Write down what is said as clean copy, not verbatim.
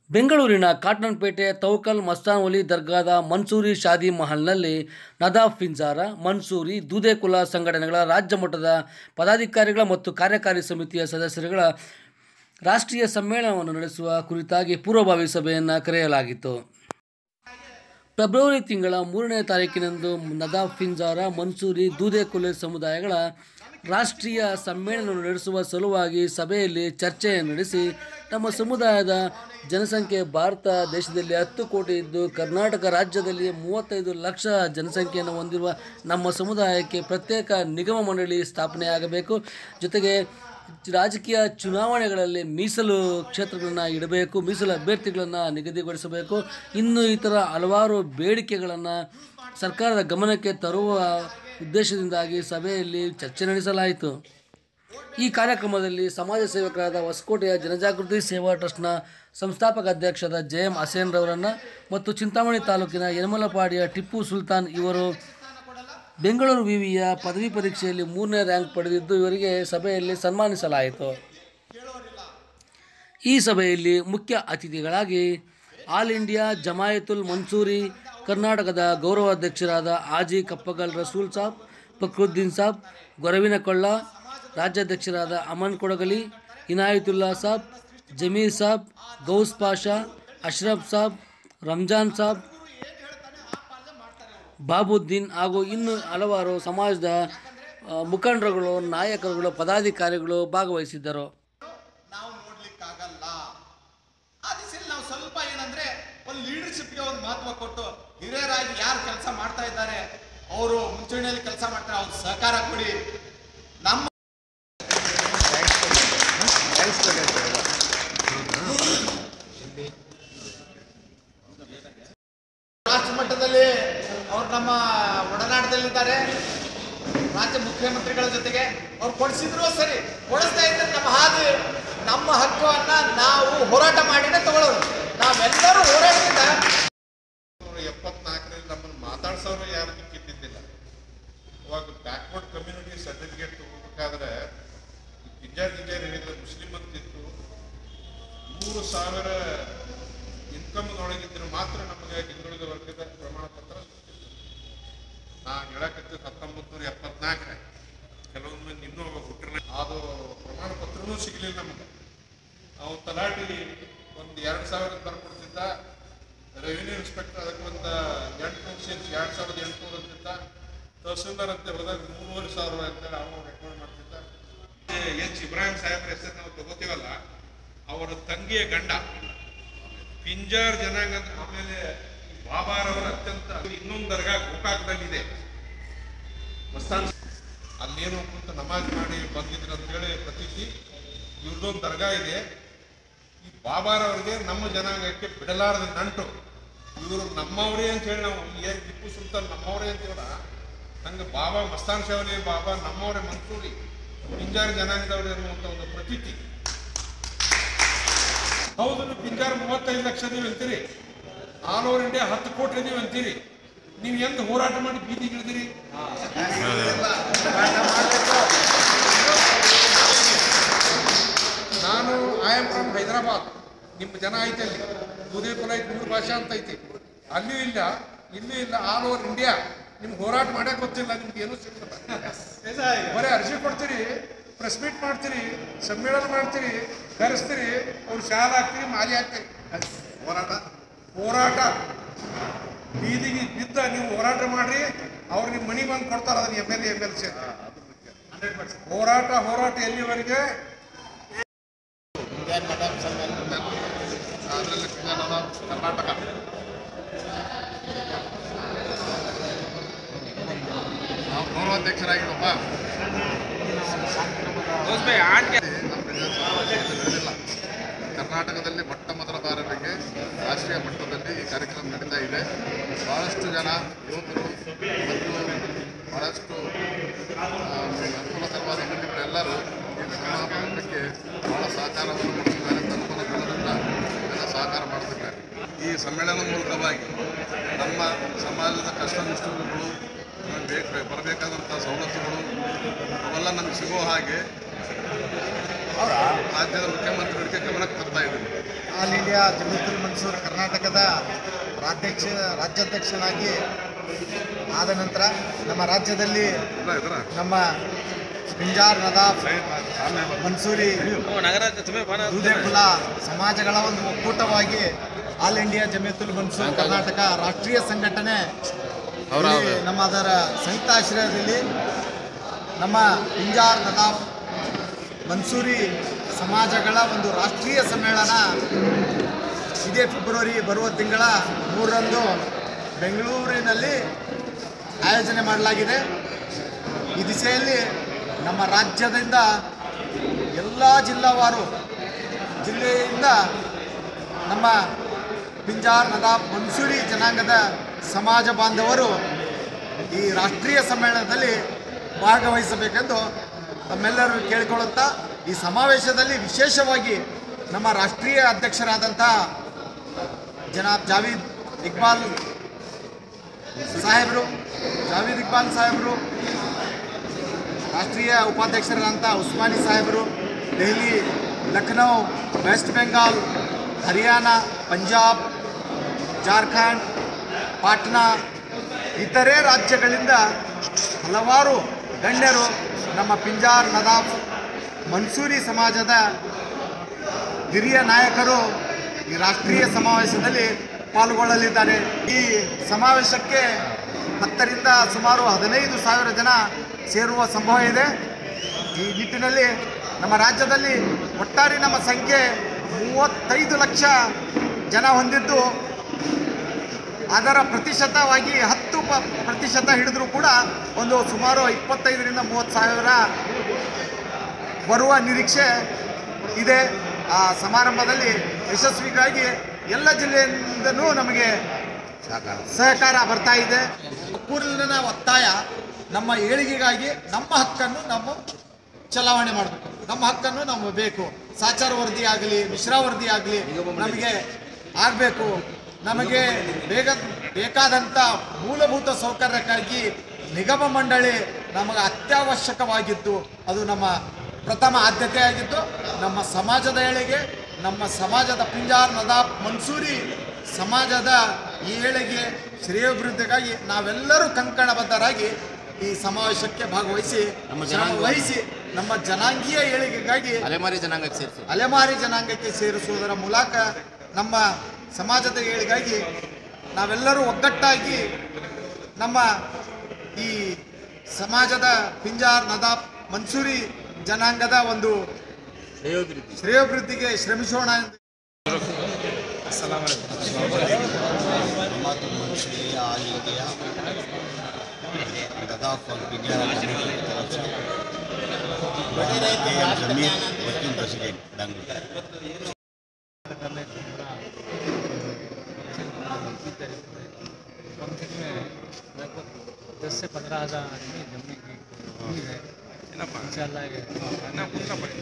ಬೆಂಗಳೂರಿನ ಕಾಟನ್ಪೇಟೆ ತೌಕಲ್ ಮಸ್ತಾನ್ ವಲಿ ದರ್ಗಾದ ಮನ್ಸೂರಿ ಶಾದಿ ಮಹಲ್ನಲ್ಲಿ ನದಾಫ್ ಪಿಂಜಾರ, ಮನ್ಸೂರಿ, ದೂದೇಕುಲ ಸಂಘಟನೆಗಳ ರಾಜ್ಯ ಮಟ್ಟದ ಪದಾಧಿಕಾರಿಗಳ ಮತ್ತು ಕಾರ್ಯಕಾರಿ ಸಮಿತಿಯ ಸದಸ್ಯರುಗಳ ರಾಷ್ಟ್ರೀಯ ಸಮ್ಮೇಳನವನ್ನು ನಡೆಸುವ ಕುರಿತಾಗಿ ಪೂರ್ವಭಾವಿ ಸಭೆಯನ್ನು ಕರೆಯಲಾಗಿತ್ತು. ಫೆಬ್ರವರಿ ತಿಂಗಳ 3ನೇ ತಾರೀಕಿನಂದು ನದಾಫ್ ಪಿಂಜಾರ, ಮನ್ಸೂರಿ, ದೂದೇಕುಲೆ ಸಮುದಾಯಗಳ ರಾಷ್ಟ್ರೀಯ ಸಮ್ಮೇಳನವನ್ನು ನಡೆಸುವ ಸಲುವಾಗಿ ಸಭೆಯಲ್ಲಿ ಚರ್ಚೆಯನ್ನು ನಡೆಸಿ, ನಮ್ಮ ಸಮುದಾಯದ ಜನಸಂಖ್ಯೆ ಭಾರತ ದೇಶದಲ್ಲಿ 10 ಕೋಟಿ ಇದ್ದು ಕರ್ನಾಟಕ ರಾಜ್ಯದಲ್ಲಿ 35 ಲಕ್ಷ ಜನಸಂಖ್ಯೆಯನ್ನು ಹೊಂದಿರುವ ನಮ್ಮ ಸಮುದಾಯಕ್ಕೆ ಪ್ರತ್ಯೇಕ ನಿಗಮ ಮಂಡಳಿ ಸ್ಥಾಪನೆಯಾಗಬೇಕು. ಜೊತೆಗೆ ರಾಜಕೀಯ ಚುನಾವಣೆಗಳಲ್ಲಿ ಮೀಸಲು ಕ್ಷೇತ್ರಗಳನ್ನು ಇಡಬೇಕು, ಮೀಸಲು ಅಭ್ಯರ್ಥಿಗಳನ್ನು ನಿಗದಿಗೊಳಿಸಬೇಕು. ಇನ್ನು ಇತರ ಹಲವಾರು ಬೇಡಿಕೆಗಳನ್ನು ಸರ್ಕಾರದ ಗಮನಕ್ಕೆ ತರುವ ಉದ್ದೇಶದಿಂದಾಗಿ ಸಭೆಯಲ್ಲಿ ಚರ್ಚೆ ನಡೆಸಲಾಯಿತು. ಈ ಕಾರ್ಯಕ್ರಮದಲ್ಲಿ ಸಮಾಜ ಸೇವಕರಾದ ಹೊಸಕೋಟೆಯ ಜನಜಾಗೃತಿ ಸೇವಾ ಟ್ರಸ್ಟ್ನ ಸಂಸ್ಥಾಪಕ ಅಧ್ಯಕ್ಷರಾದ ಜೆ.ಎಂ. ಹಸೇನ್ ರವರನ್ನು ಮತ್ತು ಚಿಂತಾಮಣಿ ತಾಲೂಕಿನ ಯನಮಲಪಾಡಿಯ ಟಿಪ್ಪು ಸುಲ್ತಾನ್ ಇವರು ಬೆಂಗಳೂರು ವಿವಿಯ ಪದವಿ ಪರೀಕ್ಷೆಯಲ್ಲಿ 3ನೇ ರ್ಯಾಂಕ್ ಪಡೆದಿದ್ದು ಇವರಿಗೆ ಸಭೆಯಲ್ಲಿ ಸನ್ಮಾನಿಸಲಾಯಿತು. ಈ ಸಭೆಯಲ್ಲಿ ಮುಖ್ಯ ಅತಿಥಿಗಳಾಗಿ ಆಲ್ ಇಂಡಿಯಾ ಜಮಾಯತುಲ್ ಮನ್ಸೂರಿ ಕರ್ನಾಟಕದ ಗೌರವಾಧ್ಯಕ್ಷರಾದ ಹಾಜಿ ಕಪ್ಪಗಲ್ ರಸೂಲ್ ಸಾಬ್, ಫಕ್ರುದ್ದೀನ್ ಸಾಬ್, ಗೊರವಿನಕೊಳ್ಳ ರಾಜ್ಯಾಧ್ಯಕ್ಷರಾದ ಅಮನ್ ಕೊಡಗಲಿ, ಇನಾಯತುಲ್ಲಾ ಸಾಬ್, ಜಮೀರ್ ಸಾಬ್, ಗೌಸ್ ಪಾಷಾ, ಅಶ್ರಫ್ ಸಾಬ್, ರಂಜಾನ್ ಸಾಬ್, ಬಾಬುದ್ದೀನ್ ಹಾಗೂ ಇನ್ನು ಹಲವಾರು ಸಮಾಜದ ಮುಖಂಡರುಗಳು, ನಾಯಕರುಗಳು, ಪದಾಧಿಕಾರಿಗಳು ಭಾಗವಹಿಸಿದ್ದರು. ನಾವು ನೋಡ್ಲಿಕ್ಕಾಗಲ್ಲ. ಆ ದಿಸೆಯಲ್ಲಿ ನಾವು ಸ್ವಲ್ಪ ಏನಂದ್ರೆ ಒಂದು ಲೀಡರ್ಶಿಪ್ಗೆ ಒಂದು ಮಹತ್ವ ಕೊಟ್ಟು ಹಿರಿಯರಾಗಿ ಯಾರು ಕೆಲಸ ಮಾಡ್ತಾ ಇದ್ದಾರೆ, ಅವರು ಮುಂಚೂಣಿಯಲ್ಲಿ ಕೆಲಸ ಮಾಡ್ತಾರೆ, ಅವ್ರು ಸಹಕಾರ ಕೊಡಿ. ನಮ್ಮ ರಾಷ್ಟ್ರ ಮಟ್ಟದಲ್ಲಿ ಅವ್ರು ನಮ್ಮ ಒಡನಾಟದಲ್ಲಿದ್ದಾರೆ. ರಾಜ್ಯ ಮುಖ್ಯಮಂತ್ರಿಗಳ ಜೊತೆಗೆ ಅವ್ರು ಕೊಡಿಸಿದ್ರು ಸರಿ, ಕೊಡಿಸ್ತಾ ಇದ್ರೆ ನಮ್ಮ ಹಾದಿ, ನಮ್ಮ ಹಕ್ಕುವನ್ನ ನಾವು ಹೋರಾಟ ಮಾಡಿನೇ ತಗೊಳ್ಳೋದು. ನಾವೆಲ್ಲರೂ ಹೋರಾಟದಿಂದ 74ರಲ್ಲಿ ನಮ್ಮನ್ನು ಮಾತಾಡ್ಸೋರು ಯಾರು ಕಿತ್ತಿದ್ದಿಲ್ಲ. ಅವಾಗ ಬ್ಯಾಕ್ವರ್ಡ್ ಕಮ್ಯುನಿಟಿ ಸರ್ಟಿಫಿಕೇಟ್ ತಗೋಬೇಕಾದ್ರೆ ಗಿಂಜಾರ್ ಏನಿಲ್ಲ, ಮುಸ್ಲಿಂ ಅಂತಿತ್ತು. 3,000 ಇನ್ಕಮ್ನೊಳಗಿದ್ರು ಮಾತ್ರ ನಮಗೆ ಹಿಂದುಳಿದ ವರ್ಗದ ಪ್ರಮಾಣ ಪತ್ರ ಸಿಗ್ತಿತ್ತು. ನಾ ಹೇಳಕತ್ತಿದ್ದು 1974 ಕೆಲವೊಂದು ಇನ್ನೂ ಹುಟ್ಟಿರ ಅದು ಪ್ರಮಾಣ ಪತ್ರನೂ ಸಿಗಲಿಲ್ಲ ನಮಗೆ. ನಾವು ತಲಾಟಿ ಒಂದು 2,000 ಬರ್ಕೊಡ್ತಿದ್ದ, ರೆವಿನ್ಯೂ ಇನ್ಸ್ಪೆಕ್ಟರ್ ಅದಕ್ಕೆ ಒಂದು 2,800 ಅಂತಿದ್ದ, ತಹಸೀಲ್ದಾರ್ ಅಂತ ಹೋದಾಗ 3,500 ಅಂತೇಳಿ ಅವನು ರೆಕಮೆಂಡ್ ಮಾಡ್ತಿದ್ದ. ಎಚ್ ಇಬ್ರಾಹಿಂ ಸಾಹೇಬ್ರ ಹೆಸರು ನಾವು ತಗೋತೀವಲ್ಲ, ಅವರ ತಂಗಿಯ ಗಂಡ ಪಿಂಜಾರ್ ಜನಾಂಗದ. ಆಮೇಲೆ ಬಾಬಾರವರ ಅತ್ಯಂತ ಇನ್ನೊಂದು ದರ್ಗಾ ಗೋಕಾಕದಲ್ಲಿದೆ, ಮಸ್ತಾನ್. ಅಲ್ಲೇನೋ ಕುಂತ ನಮಾಜ್ ಮಾಡಿ ಬಂದಿದ್ರು ಅಂತೇಳಿ ಪ್ರತೀತಿ. ಇವ್ರದೊಂದು ದರ್ಗಾ ಇದೆ. ಈ ಬಾಬಾರವ್ರಿಗೆ ನಮ್ಮ ಜನಾಂಗಕ್ಕೆ ಬಿಡಲಾರದ ನಂಟು. ಇವರು ನಮ್ಮವರೇ ಅಂತ ಹೇಳಿ ನಾವು ಏನು ಟಿಪ್ಪು ಸುಲ್ತಾನ್ ನಮ್ಮವರೇ ಅಂತೀವಲ್ಲ, ಹಂಗೆ ಬಾಬಾ ಮಸ್ತಾನ್ ಶಾವಲಿ ಬಾಬಾ ನಮ್ಮವರೇ ಮನ್ಸೂರಿ ಪಿಂಜಾರ್ ಜನಾಂಗದವ್ರು ಅನ್ನುವಂಥ ಒಂದು ಪ್ರತೀತಿ. ಹೌದು, ಪಿಂಜಾರ್ 35 ಲಕ್ಷ ನೀವು ಅಂತೀರಿ, ಆಲ್ ಓವರ್ ಇಂಡಿಯಾ 10 ಕೋಟಿ ನೀವು ಅಂತೀರಿ. ನೀವು ಎಂದು ಹೋರಾಟ ಮಾಡಿ ಬೀದಿಗಿಳಿದಿರಿ? ನಾನು ಐ ಆಮ್ ಫ್ರಮ್ ಹೈದರಾಬಾದ್. ನಿಮ್ಮ ಜನ ಐತೆ ಅಲ್ಲಿ, ದೂದೇಕುಲ ಐತಿ, 3 ಭಾಷೆ ಅಂತ ಐತಿ. ಅಲ್ಲಿಯೂ ಇಲ್ಲ, ಇಲ್ಲೂ ಇಲ್ಲ, ಆಲ್ ಓವರ್ ಇಂಡಿಯಾ. ನಿಮ್ಗೆ ಹೋರಾಟ ಮಾಡಕ್ಕೆ ಗೊತ್ತಿಲ್ಲ, ನಿಮ್ಗೆ ಏನೂ ಸಿಗ್ತದೆ. ಬರೀ ಅರ್ಜಿ ಕೊಡ್ತೀರಿ, ಪ್ರೆಸ್ ಮೀಟ್ ಮಾಡ್ತೀರಿ, ಸಮ್ಮೇಳನ ಮಾಡ್ತೀರಿ, ಕರೆಸ್ತೀರಿ, ಅವ್ರು ಶಾಲೆ ಹಾಕ್ತೀರಿ, ಮಾಲಿ ಹಾಕ್ತೀರಿ. ಹೋರಾಟ ಬೀದಿಗೆ ಬಿದ್ದ ನೀವು ಹೋರಾಟ ಮಾಡ್ರಿ, ಅವ್ರು ನಿಮ್ಮ ಮನೆ ಬಂದು ಕೊಡ್ತಾರೆ. ಅದನ್ನ MLC ಹೋರಾಟ ಎಲ್ಲಿವರೆಗೆ? ಅದರಲ್ಲಿ ಕರ್ನಾಟಕ ನಾವು ಗೌರವಾಧ್ಯಕ್ಷರಾಗಿದ್ದಪ್ಪ. ಕರ್ನಾಟಕದಲ್ಲಿ ಮೊಟ್ಟ ಮೊದಲ ಬಾರಿಗೆ ರಾಷ್ಟ್ರೀಯ ಮಟ್ಟದಲ್ಲಿ ಈ ಕಾರ್ಯಕ್ರಮ ನಡೀತಾ ಇದೆ. ಭಾಳಷ್ಟು ಜನ ಯುವಕರು ಮತ್ತು ಭಾಳಷ್ಟು ಅನುಕೂಲಕರವಾದ ವ್ಯಕ್ತಿಗಳೆಲ್ಲರೂ ಈ ಸಮಾರಂಭಕ್ಕೆ ಭಾಳ ಸಹಕಾರವನ್ನು ಕೊಡ್ತಿದ್ದಾರೆ. ತನ್ಮೂಲಕದಿಂದ ಎಲ್ಲ ಸಹಕಾರ ಮಾಡ್ತಿದ್ದಾರೆ. ಈ ಸಮ್ಮೇಳನದ ಮೂಲಕವಾಗಿ ನಮ್ಮ ಸಮಾಜದ ಕಷ್ಟ ನಿಷ್ಠಗಳು ಬರಬೇಕಾದಂಥ ಸವಲತ್ತುಗಳು ಅವೆಲ್ಲ ನಮಗೆ ಸಿಗೋ ಹಾಗೆ ರಾಜ್ಯದ ಮುಖ್ಯಮಂತ್ರಿಗಳಿಗೆ ಗಮನಕ್ಕೆ ತರ್ತಾ ಇದ್ದೀವಿ. ಆಲ್ ಇಂಡಿಯಾ ಜಮೀಯತುಲ್ ಮನ್ಸೂರ್ ಕರ್ನಾಟಕದ ರಾಜ್ಯಾಧ್ಯಕ್ಷನಾಗಿ ಆದ ನಂತರ ನಮ್ಮ ರಾಜ್ಯದಲ್ಲಿ ನಮ್ಮ ಪಿಂಜಾರ್ ನದಾಫ್ ಮನ್ಸೂರಿ ದೂದೇಕುಲ ಸಮಾಜಗಳ ಒಂದು ಒಕ್ಕೂಟವಾಗಿ ಆಲ್ ಇಂಡಿಯಾ ಜಮೀಯತುಲ್ ಮನ್ಸೂರ್ ಕರ್ನಾಟಕ ರಾಷ್ಟ್ರೀಯ ಸಂಘಟನೆ ನಮ್ಮ ಅದರ ಸಂಯುಕ್ತ ಆಶ್ರಯದಲ್ಲಿ ನಮ್ಮ ಪಿಂಜಾರ್ ನದಾಫ್ ಮನ್ಸೂರಿ ಸಮಾಜಗಳ ಒಂದು ರಾಷ್ಟ್ರೀಯ ಸಮ್ಮೇಳನ ಇದೇ ಫೆಬ್ರವರಿ ಬರುವ ತಿಂಗಳ 3ರಂದು ಬೆಂಗಳೂರಿನಲ್ಲಿ ಆಯೋಜನೆ ಮಾಡಲಾಗಿದೆ. ಈ ದಿಸೆಯಲ್ಲಿ ನಮ್ಮ ರಾಜ್ಯದಿಂದ ಎಲ್ಲ ಜಿಲ್ಲೆಯಿಂದ ನಮ್ಮ ಪಿಂಜಾರ್ ನದಾಫ್ ಮನ್ಸೂರಿ ಜನಾಂಗದ ಸಮಾಜ ಬಾಂಧವರು ಈ ರಾಷ್ಟ್ರೀಯ ಸಮ್ಮೇಳನದಲ್ಲಿ ಭಾಗವಹಿಸಬೇಕೆಂದು ತಮ್ಮೆಲ್ಲರೂ ಕೇಳಿಕೊಳ್ಳುತ್ತಾ, ಈ ಸಮಾವೇಶದಲ್ಲಿ ವಿಶೇಷವಾಗಿ ನಮ್ಮ ರಾಷ್ಟ್ರೀಯ ಅಧ್ಯಕ್ಷರಾದಂಥ ಜನಾಬ್ ಜಾವೀದ್ ಇಕ್ಬಾಲ್ ಸಾಹೇಬರು, ರಾಷ್ಟ್ರೀಯ ಉಪಾಧ್ಯಕ್ಷರಾದಂಥ ಉಸ್ಮಾನಿ ಸಾಹೇಬರು, ದೆಹಲಿ, ಲಖನೌ, ವೆಸ್ಟ್ ಬೆಂಗಾಲ್, ಹರಿಯಾಣ, ಪಂಜಾಬ್, ಜಾರ್ಖಂಡ್, ಪಾಟ್ನಾ ಇತರೆ ರಾಜ್ಯಗಳಿಂದ ಹಲವಾರು ಗಣ್ಯರು ನಮ್ಮ ಪಿಂಜಾರ್ ನದಾಫ್ ಮನ್ಸೂರಿ ಸಮಾಜದ ಹಿರಿಯ ನಾಯಕರು ಈ ರಾಷ್ಟ್ರೀಯ ಸಮಾವೇಶದಲ್ಲಿ ಪಾಲ್ಗೊಳ್ಳಲಿದ್ದಾರೆ. ಈ ಸಮಾವೇಶಕ್ಕೆ 10ರಿಂದ ಸುಮಾರು 15,000 ಜನ ಸೇರುವ ಸಂಭವ ಇದೆ. ಈ ನಿಟ್ಟಿನಲ್ಲಿ ನಮ್ಮ ರಾಜ್ಯದಲ್ಲಿ ಒಟ್ಟಾರೆ ನಮ್ಮ ಸಂಖ್ಯೆ 35 ಲಕ್ಷ ಜನ ಹೊಂದಿದ್ದು, ಅದರ ಪ್ರತಿಶತವಾಗಿ 10% ಹಿಡಿದರೂ ಕೂಡ ಒಂದು ಸುಮಾರು 25ರಿಂದ 30,000 ಬರುವ ನಿರೀಕ್ಷೆ ಇದೆ. ಆ ಸಮಾರಂಭದಲ್ಲಿ ಯಶಸ್ವಿಗಾಗಿ ಎಲ್ಲ ಜಿಲ್ಲೆಯಿಂದಲೂ ನಮಗೆ ಸಹಕಾರ ಬರ್ತಾ ಇದೆ. ಒಕ್ಕೂಟದ ಒತ್ತಾಯ ನಮ್ಮ ಏಳಿಗೆಗಾಗಿ ನಮ್ಮ ಹಕ್ಕನ್ನು ನಾವು ಚಲಾವಣೆ ಮಾಡಬೇಕು, ನಮ್ಮ ಹಕ್ಕನ್ನು ನಮಗೆ ಬೇಕು. ಸಾಚಾರ ವರದಿ ಆಗಲಿ, ಮಿಶ್ರಾ ವರದಿ ಆಗಲಿ ನಮಗೆ ಆಗಬೇಕು. ನಮಗೆ ಬೇಕಾದಂಥ ಮೂಲಭೂತ ಸೌಕರ್ಯಕ್ಕಾಗಿ ನಿಗಮ ಮಂಡಳಿ ನಮಗೆ ಅತ್ಯವಶ್ಯಕವಾಗಿತ್ತು. ಅದು ನಮ್ಮ ಪ್ರಥಮ ಆದ್ಯತೆಯಾಗಿತ್ತು. ನಮ್ಮ ಸಮಾಜದ ಏಳಿಗೆ, ನಮ್ಮ ಸಮಾಜದ ಪಿಂಜಾರ್ ನದಾಫ್ ಮನ್ಸೂರಿ ಸಮಾಜದ ಈ ಏಳಿಗೆ ಶ್ರೇಯೋಭಿವೃದ್ಧಿಗಾಗಿ ನಾವೆಲ್ಲರೂ ಕಂಕಣಬದ್ಧರಾಗಿ ಈ ಸಮಾವೇಶಕ್ಕೆ ಭಾಗವಹಿಸಿ ನಮ್ಮ ಜನಾಂಗೀಯ ಏಳಿಗೆಗಾಗಿ ಅಲೆಮಾರಿ ಜನಾಂಗಕ್ಕೆ ಸೇರಿಸುವುದರ ಮೂಲಕ ನಮ್ಮ ಸಮಾಜದ ಏಳಿಗಾಗಿ ನಾವೆಲ್ಲರೂ ಒಗ್ಗಟ್ಟಾಗಿ ನಮ್ಮ ಈ ಸಮಾಜದ ಪಿಂಜಾರ್ ನದಾಫ್ ಮನ್ಸೂರಿ ಜನಾಂಗದ ಒಂದು ಶ್ರೇಯೋಭಿವೃದ್ಧಿಗೆ ಶ್ರಮಿಸೋಣ ಎಂದು. ऑल इंडिया नदाफ और पिंजरा कमेटी की तरफ से जमीयत वर्किंग प्रेसिडेंट बेंगलुरु। लगभग 10 से 15,000 आदमी जमने की उम्मीद है। इंशाल्लाह हमारे